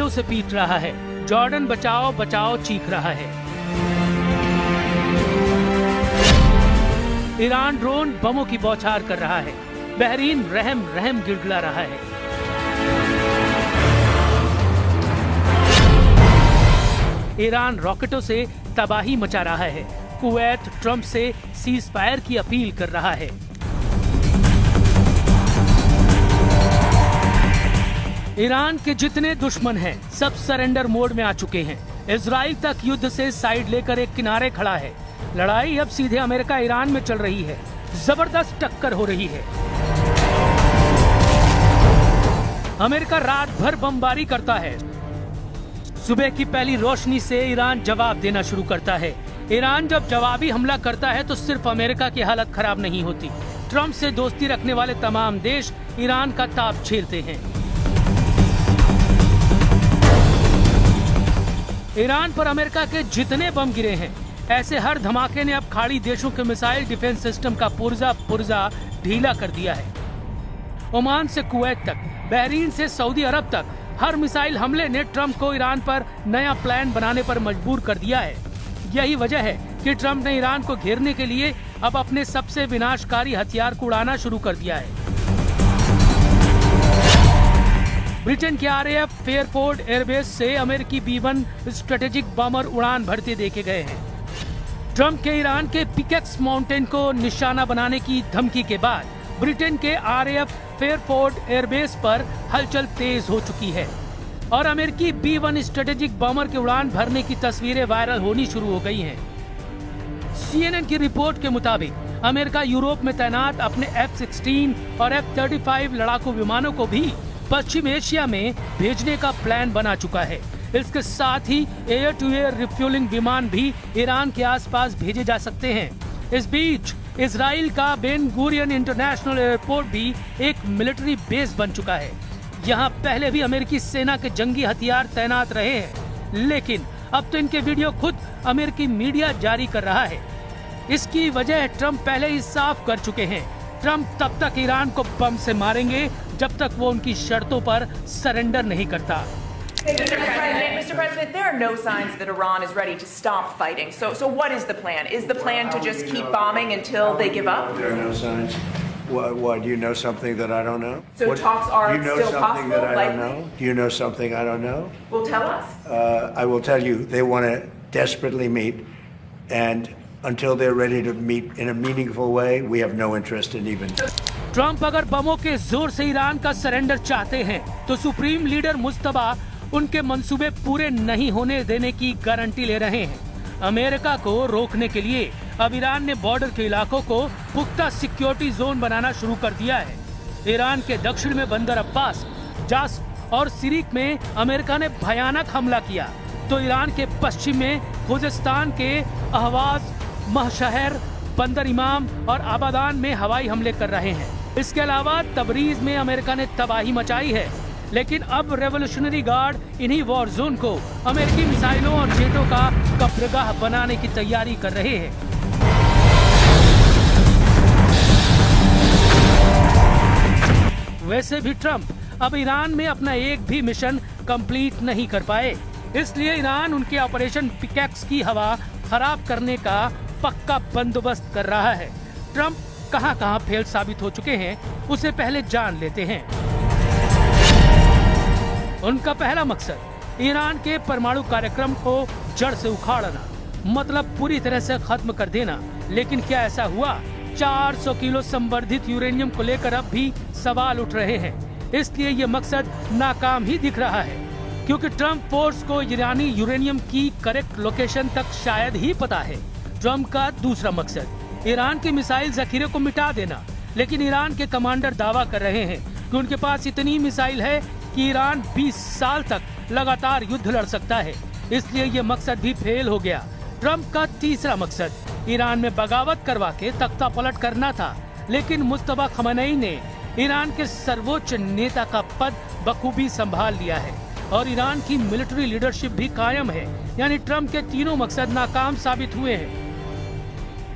ईंटों से पीट रहा है। जॉर्डन बचाओ बचाओ चीख रहा है। ईरान ड्रोन बमों की बौछार कर रहा है। बहरीन रहम रहम गिड़गिड़ा रहा है। ईरान रॉकेटों से तबाही मचा रहा है। कुवैत ट्रंप से सीज फायर की अपील कर रहा है। ईरान के जितने दुश्मन हैं सब सरेंडर मोड में आ चुके हैं। इजराइल तक युद्ध से साइड लेकर एक किनारे खड़ा है। लड़ाई अब सीधे अमेरिका ईरान में चल रही है। जबरदस्त टक्कर हो रही है। अमेरिका रात भर बमबारी करता है। सुबह की पहली रोशनी से ईरान जवाब देना शुरू करता है। ईरान जब जवाबी हमला करता है तो सिर्फ अमेरिका की हालत खराब नहीं होती। ट्रंप से दोस्ती रखने वाले तमाम देश ईरान का ताप झेलते हैं। ईरान पर अमेरिका के जितने बम गिरे हैं, ऐसे हर धमाके ने अब खाड़ी देशों के मिसाइल डिफेंस सिस्टम का पुर्जा ढीला कर दिया है। ओमान से कुवैत तक, बहरीन से सऊदी अरब तक हर मिसाइल हमले ने ट्रंप को ईरान पर नया प्लान बनाने पर मजबूर कर दिया है। यही वजह है कि ट्रंप ने ईरान को घेरने के लिए अब अपने सबसे विनाशकारी हथियार को उड़ाना शुरू कर दिया है। ब्रिटेन के RAF फेयरपोर्ट एयरबेस से अमेरिकी B-1 स्ट्रेटेजिक बमर उड़ान भरते देखे गए हैं। ट्रंप के ईरान के पिकेक्स माउंटेन को निशाना बनाने की धमकी के बाद ब्रिटेन के RAF फेयरपोर्ट एयरबेस पर हलचल तेज हो चुकी है और अमेरिकी B-1 स्ट्रेटेजिक बमर के उड़ान भरने की तस्वीरें वायरल होनी शुरू हो गई हैं। CNN की रिपोर्ट के मुताबिक अमेरिका यूरोप में तैनात अपने F-16 और F-35 लड़ाकू विमानों को भी पश्चिम एशिया में भेजने का प्लान बना चुका है। इसके साथ ही एयर टू एयर रिफ्यूलिंग विमान भी ईरान के आसपास भेजे जा सकते हैं। इस बीच इजराइल का बेन गुरियन इंटरनेशनल एयरपोर्ट भी एक मिलिट्री बेस बन चुका है। यहाँ पहले भी अमेरिकी सेना के जंगी हथियार तैनात रहे हैं, लेकिन अब तो इनके वीडियो खुद अमेरिकी मीडिया जारी कर रहा है। इसकी वजह ट्रंप पहले ही साफ कर चुके हैं। ट्रंप तब तक ईरान को बम से मारेंगे जब तक वो उनकी शर्तों पर सरेंडर नहीं करता। Mr. President, there are no signs that Iran is ready to stop fighting. So what is the plan? Is the plan to just keep bombing until they give up? There are no signs. What? Do you know something that I don't know? So talks are still possible? Do you know something that I don't know? Do you know something I don't know? Well, tell us. I will tell you. They want to desperately meet, and until they're ready to meet in a meaningful way, we have no interest in even. Trump अगर बमों के जोर से Iran का surrender चाहते हैं तो supreme leader मुस्तबा उनके मंसूबे पूरे नहीं होने देने की गारंटी ले रहे हैं। अमेरिका को रोकने के लिए अब ईरान ने बॉर्डर के इलाकों को पुख्ता सिक्योरिटी जोन बनाना शुरू कर दिया है। ईरान के दक्षिण में बंदर अब्बास, जास और सिरिक में अमेरिका ने भयानक हमला किया, तो ईरान के पश्चिम में खुजिस्तान के अहवाज, महशहर, बंदर इमाम और आबादान में हवाई हमले कर रहे हैं। इसके अलावा तबरीज में अमेरिका ने तबाही मचाई है, लेकिन अब रेवोल्यूशनरी गार्ड इन्हीं वॉर जोन को अमेरिकी मिसाइलों और जेटों का कब्रगाह बनाने की तैयारी कर रहे हैं। वैसे भी ट्रंप अब ईरान में अपना एक भी मिशन कंप्लीट नहीं कर पाए, इसलिए ईरान उनके ऑपरेशन पिकेक्स की हवा खराब करने का पक्का बंदोबस्त कर रहा है। ट्रंप कहां-कहां फेल साबित हो चुके हैं, उसे पहले जान लेते हैं। उनका पहला मकसद ईरान के परमाणु कार्यक्रम को जड़ से उखाड़ना, मतलब पूरी तरह से खत्म कर देना। लेकिन क्या ऐसा हुआ? 400 किलो संवर्धित यूरेनियम को लेकर अब भी सवाल उठ रहे हैं। इसलिए ये मकसद नाकाम ही दिख रहा है, क्योंकि ट्रंप फोर्स को ईरानी यूरेनियम की करेक्ट लोकेशन तक शायद ही पता है। ट्रंप का दूसरा मकसद ईरान के मिसाइल जखीरे को मिटा देना, लेकिन ईरान के कमांडर दावा कर रहे हैं कि उनके पास इतनी मिसाइल है कि ईरान 20 साल तक लगातार युद्ध लड़ सकता है। इसलिए ये मकसद भी फेल हो गया। ट्रंप का तीसरा मकसद ईरान में बगावत करवा के तख्ता पलट करना था, लेकिन मुस्तफा खमेनी ने ईरान के सर्वोच्च नेता का पद बखूबी संभाल लिया है और ईरान की मिलिट्री लीडरशिप भी कायम है। यानी ट्रंप के तीनों मकसद नाकाम साबित हुए हैं।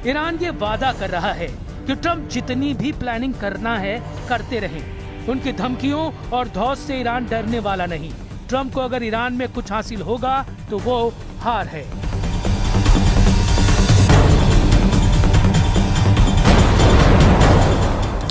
ईरान ये वादा कर रहा है कि ट्रंप जितनी भी प्लानिंग करना है करते रहें। उनकी धमकियों और धौस से ईरान डरने वाला नहीं। ट्रंप को अगर ईरान में कुछ हासिल होगा तो वो हार है।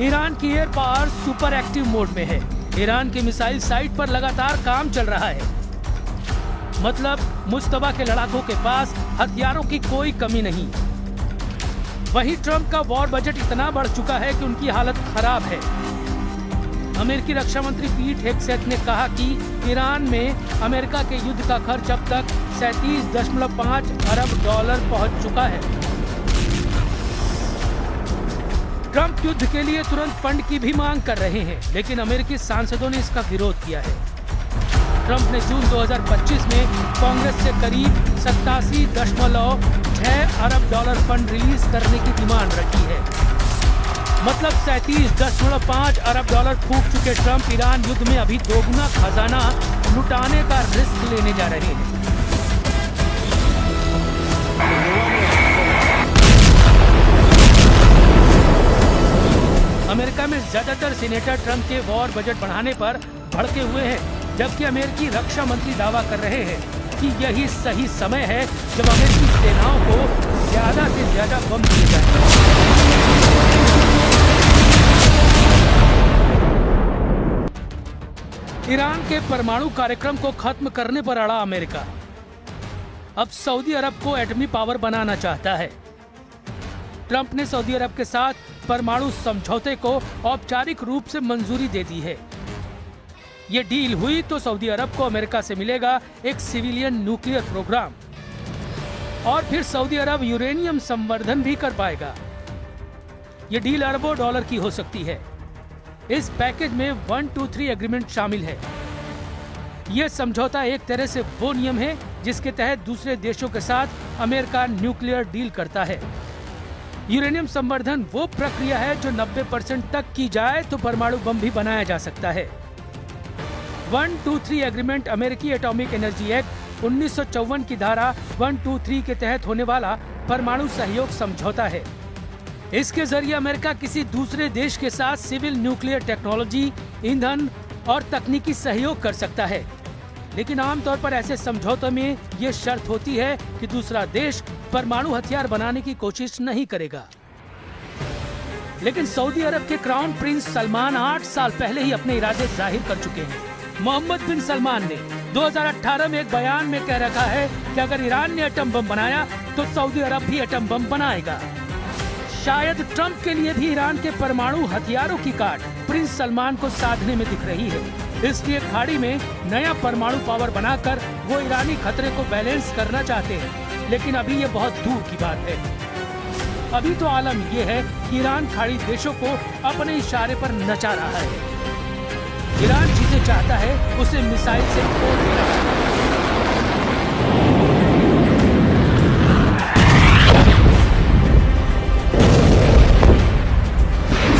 ईरान की air power super active mode में है। ईरान के मिसाइल साइट पर लगातार काम चल रहा है। मतलब मुश्तबा के लड़ाकों के पास हथियारों की कोई कमी नहीं। वहीं ट्रंप का वॉर बजट इतना बढ़ चुका है कि उनकी हालत खराब है। अमेरिकी रक्षा मंत्री पीट हेगसेथ ने कहा कि ईरान में अमेरिका के युद्ध का खर्च अब तक 37.5 अरब डॉलर पहुंच चुका है। ट्रंप युद्ध के लिए तुरंत फंड की भी मांग कर रहे हैं, लेकिन अमेरिकी सांसदों ने इसका विरोध किया है। ट्रंप ने जून 2025 में कांग्रेस से करीब 87.6 अरब डॉलर फंड रिलीज करने की डिमांड रखी है। मतलब 37.5 अरब डॉलर फूंक चुके ट्रंप ईरान युद्ध में अभी दोगुना खजाना लुटाने का रिस्क लेने जा रहे हैं। अमेरिका में ज्यादातर सीनेटर ट्रंप के वॉर बजट बढ़ाने पर भड़के हुए हैं, जबकि अमेरिकी रक्षा मंत्री दावा कर रहे हैं कि यही सही समय है जब अमेरिकी सेनाओं को ज्यादा से ज्यादा बम दिए जाए। ईरान के परमाणु कार्यक्रम को खत्म करने पर अड़ा अमेरिका। अब सऊदी अरब को एटमी पावर बनाना चाहता है। ट्रंप ने सऊदी अरब के साथ परमाणु समझौते को औपचारिक रूप से मंजूरी दे दी है। ये डील हुई तो सऊदी अरब को अमेरिका से मिलेगा एक सिविलियन न्यूक्लियर प्रोग्राम और फिर सऊदी अरब यूरेनियम संवर्धन भी कर पाएगा। ये डील अरबों डॉलर की हो सकती है। इस पैकेज में 123 एग्रीमेंट शामिल है। यह समझौता एक तरह से वो नियम है जिसके तहत दूसरे देशों के साथ अमेरिका न्यूक्लियर डील करता है। यूरेनियम संवर्धन वो प्रक्रिया है जो 90% तक की जाए तो परमाणु बम भी बनाया जा सकता है। 123 एग्रीमेंट अमेरिकी एटॉमिक एनर्जी एक्ट 1954 की धारा 123 के तहत होने वाला परमाणु सहयोग समझौता है। इसके जरिए अमेरिका किसी दूसरे देश के साथ सिविल न्यूक्लियर टेक्नोलॉजी, ईंधन और तकनीकी सहयोग कर सकता है, लेकिन आमतौर पर ऐसे समझौतों में ये शर्त होती है कि दूसरा देश परमाणु हथियार बनाने की कोशिश नहीं करेगा। लेकिन सऊदी अरब के क्राउन प्रिंस सलमान 8 साल पहले ही अपने इरादे जाहिर कर चुके हैं। मोहम्मद बिन सलमान ने 2018 में एक बयान में कह रखा है कि अगर ईरान ने एटम बम बनाया तो सऊदी अरब भी एटम बम बनाएगा। शायद ट्रंप के लिए भी ईरान के परमाणु हथियारों की काट प्रिंस सलमान को साधने में दिख रही है। इसलिए खाड़ी में नया परमाणु पावर बनाकर वो ईरानी खतरे को बैलेंस करना चाहते हैं, लेकिन अभी ये बहुत दूर की बात है। अभी तो आलम ये है कि ईरान खाड़ी देशों को अपने इशारे पर नचा रहा है। ईरान जिसे चाहता है उसे मिसाइल से तोड़ देना है।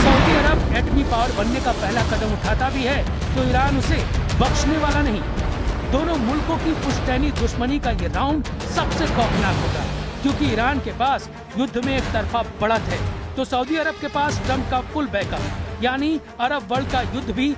सऊदी अरब एटमी पावर बनने का पहला कदम उठाता भी है तो ईरान उसे बख्शने वाला नहीं। दोनों मुल्कों की पुश्तैनी दुश्मनी का ये राउंड सबसे खौफनाक होगा, क्योंकि ईरान के पास युद्ध में एक तरफा बढ़त है तो सऊदी अरब के पास ट्रंप का फुल बैकअप, यानी अरब वर्ल्ड का युद्ध भी